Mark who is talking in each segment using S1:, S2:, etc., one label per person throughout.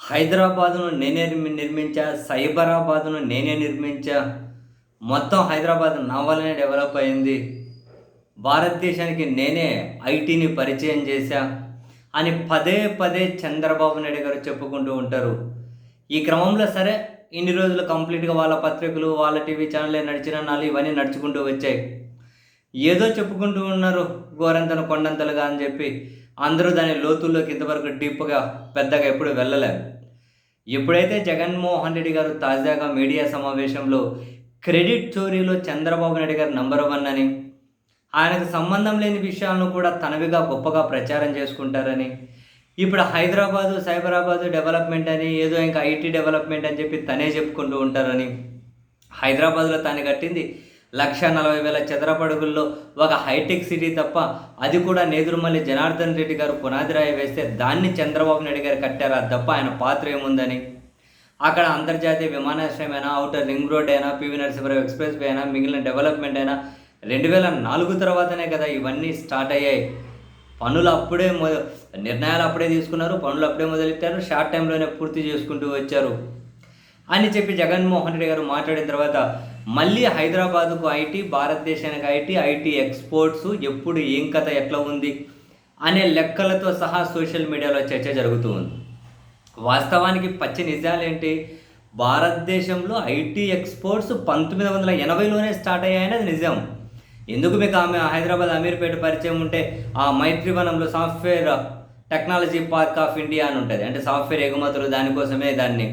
S1: హైదరాబాదును నేనే నిర్మించా, సైబరాబాదును నేనే నిర్మించా, మొత్తం హైదరాబాద్ నా వల్లనే డెవలప్ అయింది, భారతదేశానికి నేనే ఐటీని పరిచయం చేశా అని పదే పదే చంద్రబాబు నాయుడు గారు చెప్పుకుంటూ ఉంటారు. ఈ క్రమంలో సరే ఇన్ని రోజులు కంప్లీట్‌గా వాళ్ళ పత్రికలు, వాళ్ళ టీవీ ఛానెల్లే నడిచినన్నాళ్ళు ఇవన్నీ నడుచుకుంటూ వచ్చాయి. ఏదో చెప్పుకుంటూ ఉన్నారు గోరంతలు కొండంతలుగా అని చెప్పి. అందరూ దాని లోతుల్లోకి ఇంతవరకు డీప్‌గా పెద్దగా ఎప్పుడు వెళ్ళలేదు. ఎప్పుడైతే జగన్మోహన్ రెడ్డి గారు తాజాగా మీడియా సమావేశంలో క్రెడిట్ చోరీలో చంద్రబాబు నాయుడు గారు నంబర్ 1 అని, ఆయనకు సంబంధం లేని విషయాలను కూడా తనవిగా గొప్పగా ప్రచారం చేసుకుంటారని, ఇప్పుడు హైదరాబాదు, సైబరాబాదు డెవలప్‌మెంట్ అని, ఏదో ఇంకా ఐటీ డెవలప్‌మెంట్ అని చెప్పి తనే చెప్పుకుంటూ ఉంటారని, హైదరాబాద్‌లో తాను కట్టింది 1,40,000 చదరపు అడుగుల్లో ఒక హైటెక్ సిటీ తప్ప, అది కూడా నేదురుమల్లి జనార్దన్ రెడ్డి గారు పునాది రాయి వేస్తే దాన్ని చంద్రబాబు నాయుడు గారు కట్టారు. అది తప్ప ఆయన పాత్ర ఏముందని, అక్కడ అంతర్జాతీయ విమానాశ్రయం అయినా, ఔటర్ రింగ్ రోడ్ అయినా, పివి నరసింహారావు ఎక్స్‌ప్రెస్ వే అయినా, మిగిలిన డెవలప్‌మెంట్ అయినా 2004 తర్వాతనే కదా ఇవన్నీ స్టార్ట్ అయ్యాయి. పనులు అప్పుడే నిర్ణయాలు అప్పుడే తీసుకున్నారు, పనులు అప్పుడే మొదలెట్టారు, షార్ట్ టైంలోనే పూర్తి చేసుకుంటూ వచ్చారు అని చెప్పి జగన్మోహన్ రెడ్డి గారు మాట్లాడిన తర్వాత మళ్ళీ హైదరాబాదుకు ఐటీ, భారతదేశానికి ఐటీ, ఐటీ ఎక్స్‌పోర్ట్స్ ఎప్పుడు ఏం కథ ఎట్లా ఉంది అనే లెక్కలతో సహా సోషల్ మీడియాలో చర్చ జరుగుతూ ఉంది. వాస్తవానికి పచ్చి నిజాలేంటి? భారతదేశంలో ఐటీ ఎక్స్‌పోర్ట్స్ 1980లోనే స్టార్ట్ అయ్యాయని అది నిజం. ఎందుకు మీకు హైదరాబాద్ అమీర్పేట పరిచయం ఉంటే ఆ మైత్రివనంలో software technology park of India అని ఉంటుంది. అంటే సాఫ్ట్‌వేర్ ఎగుమతులు దానికోసమే దాన్ని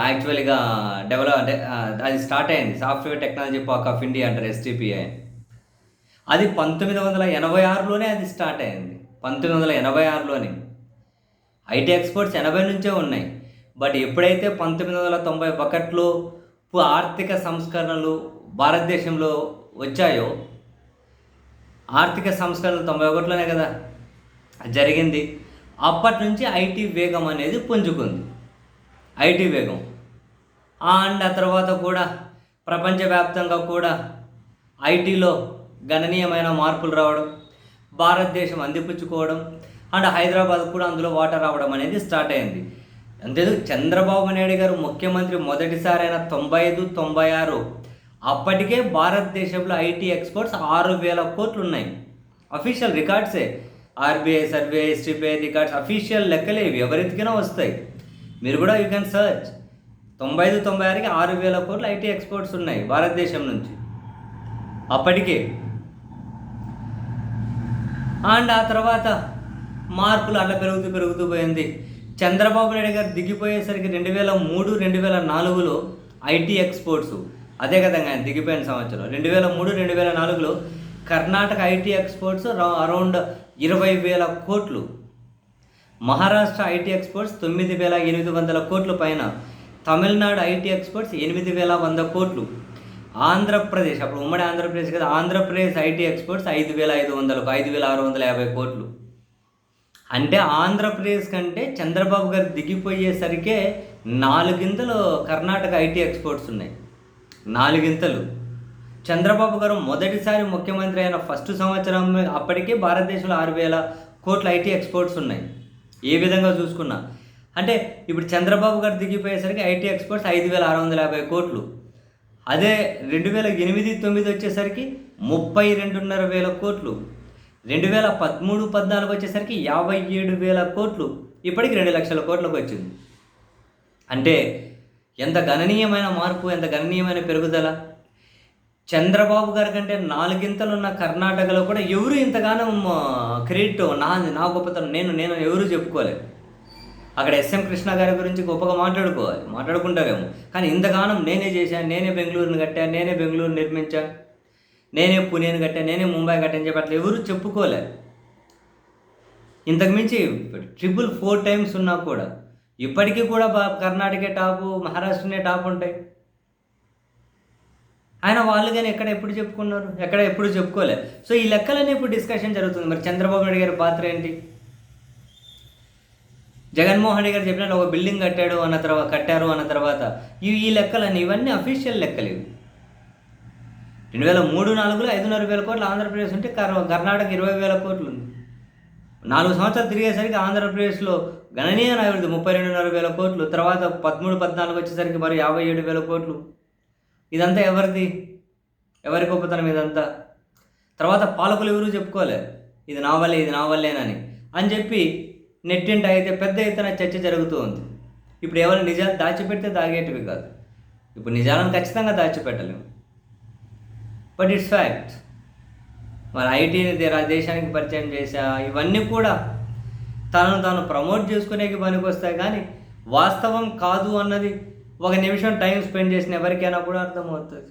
S1: యాక్చువల్‌గా అది స్టార్ట్ అయింది. Software technology park of India అంటారు, ఎస్‌టిపిఐ. అది 1986లోనే అది స్టార్ట్ అయింది. 1986లోనే. ఐటీ ఎక్స్‌పోర్ట్స్ 80 నుంచే ఉన్నాయి. బట్ ఎప్పుడైతే 1991లో ఆర్థిక సంస్కరణలు భారతదేశంలో వచ్చాయో, ఆర్థిక సంస్కరణలు 91లోనే కదా జరిగింది. అప్పటి నుంచి ఐటీ వేగం అనేది పుంజుకుంది. ఐటీ వేగం అండ్ ఆ తర్వాత కూడా ప్రపంచవ్యాప్తంగా కూడా ఐటీలో గణనీయమైన మార్పులు రావడం, భారతదేశం అందిపుచ్చుకోవడం అండ్ హైదరాబాద్ కూడా అందులో వాటా రావడం అనేది స్టార్ట్ అయింది. అంతేందుకు చంద్రబాబు నాయుడు గారు ముఖ్యమంత్రి మొదటిసారైన 95, 96 అప్పటికే భారతదేశంలో ఐటీ ఎక్స్‌పోర్ట్స్ 6,000 కోట్లు ఉన్నాయి. అఫీషియల్ రికార్డ్సే. RBI survey, STPI records official లెక్కలే ఇవి. ఎవరెతికినా వస్తాయి. మీరు కూడా యూ కెన్ సర్చ్. 95, 96కి 6,000 కోట్లు ఐటీ ఎక్స్‌పోర్ట్స్ ఉన్నాయి భారతదేశం నుంచి అప్పటికే. అండ్ ఆ తర్వాత మార్పులు అట్లా పెరుగుతూ పోయింది. చంద్రబాబు నాయుడు గారు దిగిపోయేసరికి 2003, 2004లో ఐటీ ఎక్స్‌పోర్ట్స్ అదే కదా ఆయన దిగిపోయిన సంవత్సరం. 2003, 2004లో కర్ణాటక ఐటీ ఎక్స్‌పోర్ట్స్ అరౌండ్ 20,000 కోట్లు. మహారాష్ట్ర ఐటీ ఎక్స్‌పోర్ట్స్ 9,800 కోట్ల పైన. తమిళనాడు ఐటీ ఎక్స్‌పోర్ట్స్ 8,100 కోట్లు. ఆంధ్రప్రదేశ్, అప్పుడు ఉమ్మడి ఆంధ్రప్రదేశ్ కదా, ఆంధ్రప్రదేశ్ ఐటీ ఎక్స్‌పోర్ట్స్ 5,500, 5,650 కోట్లు. అంటే ఆంధ్రప్రదేశ్ కంటే చంద్రబాబు గారు దిగిపోయేసరికే 4 కర్ణాటక ఐటీ ఎక్స్‌పోర్ట్స్ ఉన్నాయి. 4. చంద్రబాబు గారు మొదటిసారి ముఖ్యమంత్రి అయిన ఫస్ట్ సంవత్సరం అప్పటికే భారతదేశంలో 6,000 కోట్ల ఐటీ ఎక్స్‌పోర్ట్స్ ఉన్నాయి. ఏ విధంగా చూసుకున్నా అంటే ఇప్పుడు చంద్రబాబు గారు దిగిపోయేసరికి ఐటీ ఎక్స్‌పోర్ట్స్ 5,650 కోట్లు. అదే 2008, 9 వచ్చేసరికి 32,500 కోట్లు. 2013, 14 వచ్చేసరికి 57,000 కోట్లు. ఇప్పటికి 2,00,000 కోట్లకు వచ్చింది. అంటే ఎంత గణనీయమైన మార్పు, ఎంత గణనీయమైన పెరుగుదల. చంద్రబాబు గారి కంటే 4 ఉన్న కర్ణాటకలో కూడా ఎవరు ఇంతగానో క్రెడిట్ నా గొప్పతనం నేను ఎవరు చెప్పుకోలేదు. అక్కడ ఎస్ఎం కృష్ణ గారి గురించి గొప్పగా మాట్లాడుకుంటారేమో, కానీ ఇంతగానం నేనే చేశాను, నేనే బెంగళూరుని కట్టాను, నేనే బెంగళూరు నిర్మించాను, నేనే పుణేని కట్టాను, నేనే ముంబై కట్టాను చెప్పి అట్లా ఎవరు చెప్పుకోలే. ఇంతకుమించి 4 టైమ్స్ ఉన్నా కూడా ఇప్పటికీ కూడా కర్ణాటకే టాపు, మహారాష్ట్రనే టాప్ ఉంటాయి. ఆయన వాళ్ళు కానీ ఎప్పుడు చెప్పుకున్నారు? ఎప్పుడు చెప్పుకోలే. సో ఈ లెక్కలన్నీ ఇప్పుడు డిస్కషన్ జరుగుతుంది. మరి చంద్రబాబు నాయుడు గారి పాత్ర ఏంటి? జగన్మోహన్ రెడ్డి గారు చెప్పినట్టు ఒక బిల్డింగ్ కట్టారు అన్న తర్వాత ఈ లెక్కలన్నీ ఇవన్నీ అఫీషియల్ లెక్కలు ఇవి. 2003, 4లో 5,500 కోట్లు ఆంధ్రప్రదేశ్ ఉంటే కర్ణాటక 20,000 కోట్లు ఉంది. 4 సంవత్సరాలు తిరిగేసరికి ఆంధ్రప్రదేశ్‌లో గణనీయమైన అభివృద్ధి 32,500 కోట్లు. తర్వాత 13, 14 వచ్చేసరికి మరి 57,000 కోట్లు. ఇదంతా ఎవరిది? ఎవరి గొప్పతనం ఇదంతా? తర్వాత పాలకులు ఎవరు చెప్పుకోలే. ఇది నా వల్లే, ఇది నా వల్లేనని. అని చెప్పి నెట్టింట అయితే పెద్ద ఎత్తున చర్చ జరుగుతూ ఉంది. ఇప్పుడు ఏమైనా నిజాలు దాచిపెడితే దాగేటివి కాదు. ఇప్పుడు నిజాలను ఖచ్చితంగా దాచిపెట్టలేము. But it's fact. మరి ఐటీని దేశానికి పరిచయం చేశా, ఇవన్నీ కూడా తనను తాను ప్రమోట్ చేసుకునేకి పనికొస్తాయి, కానీ వాస్తవం కాదు అన్నది ఒక నిమిషం టైం స్పెండ్ చేసిన ఎవరికైనా కూడా అర్థమవుతుంది.